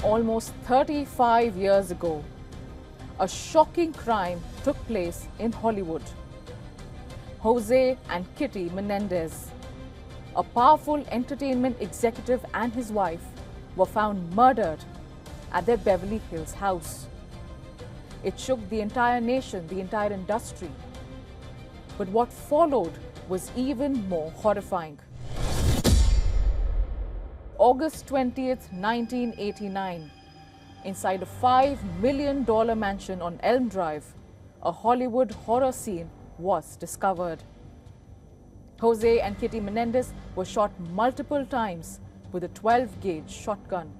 Almost 35 years ago, a shocking crime took place in Hollywood. Jose and Kitty Menendez, a powerful entertainment executive, and his wife were found murdered at their Beverly Hills house. It shook the entire nation, the entire industry. But what followed was even more horrifying. August 20th, 1989, inside a $5 million mansion on Elm Drive, a Hollywood horror scene was discovered. Jose and Kitty Menendez were shot multiple times with a 12-gauge shotgun.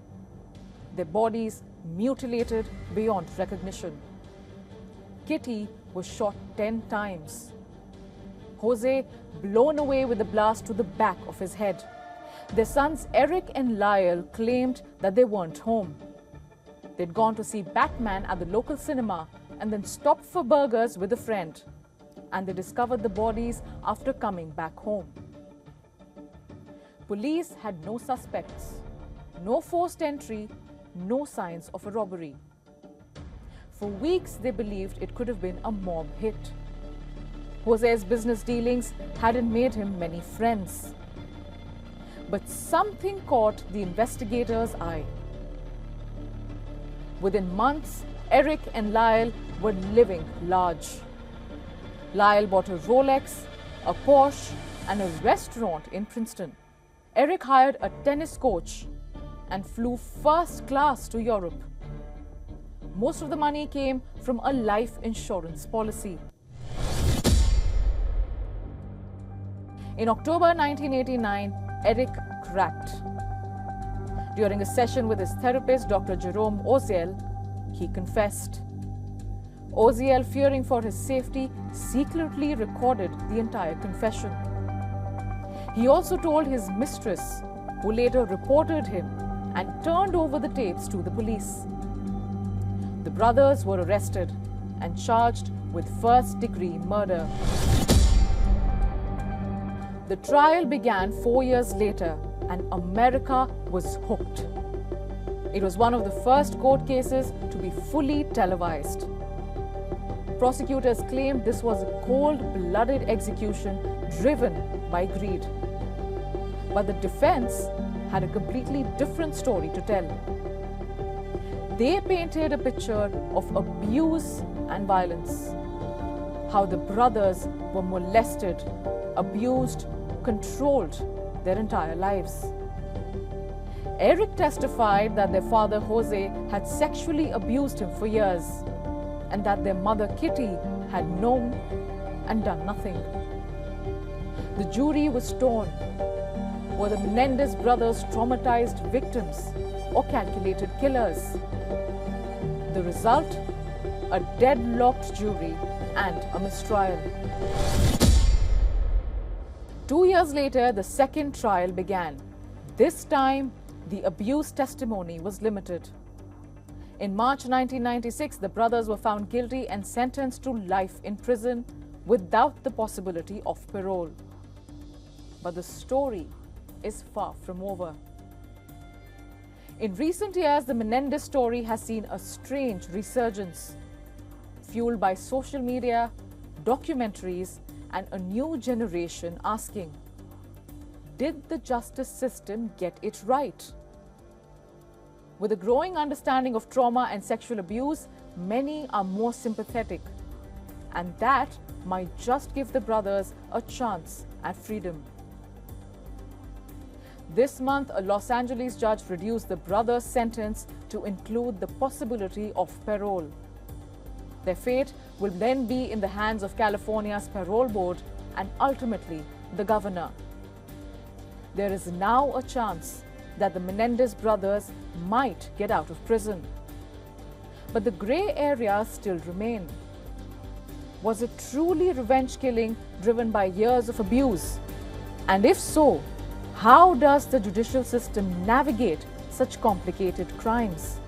Their bodies mutilated beyond recognition. Kitty was shot 10 times. Jose blown away with a blast to the back of his head. Their sons Erik and Lyle claimed that they weren't home. They'd gone to see Batman at the local cinema and then stopped for burgers with a friend. And they discovered the bodies after coming back home. Police had no suspects, no forced entry, no signs of a robbery. For weeks, they believed it could have been a mob hit. Jose's business dealings hadn't made him many friends. But something caught the investigators' eye. Within months, Erik and Lyle were living large. Lyle bought a Rolex, a Porsche, and a restaurant in Princeton. Erik hired a tennis coach and flew first class to Europe. Most of the money came from a life insurance policy. In October 1989, Erik cracked. During a session with his therapist, Dr. Jerome Oziel, he confessed. Oziel, fearing for his safety, secretly recorded the entire confession. He also told his mistress, who later reported him and turned over the tapes to the police. The brothers were arrested and charged with first-degree murder. The trial began 4 years later, and America was hooked. It was one of the first court cases to be fully televised. Prosecutors claimed this was a cold-blooded execution driven by greed. But the defense had a completely different story to tell. They painted a picture of abuse and violence. How the brothers were molested, abused, controlled their entire lives. Erik testified that their father Jose had sexually abused him for years, and that their mother Kitty had known and done nothing. The jury was torn. Were the Menendez brothers traumatized victims or calculated killers? The result? A deadlocked jury and a mistrial. 2 years later, the second trial began. This time, the abuse testimony was limited. In March 1996, the brothers were found guilty and sentenced to life in prison without the possibility of parole. But the story is far from over. In recent years, the Menendez story has seen a strange resurgence, fueled by social media, documentaries, and a new generation asking, did the justice system get it right? With a growing understanding of trauma and sexual abuse, many are more sympathetic. And that might just give the brothers a chance at freedom. This month, a Los Angeles judge reduced the brothers' sentence to include the possibility of parole. Their fate will then be in the hands of California's parole board and ultimately the governor. There is now a chance that the Menendez brothers might get out of prison. But the grey areas still remain. Was it truly revenge killing driven by years of abuse? And if so, how does the judicial system navigate such complicated crimes?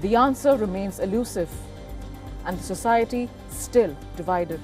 The answer remains elusive, and the society still divided.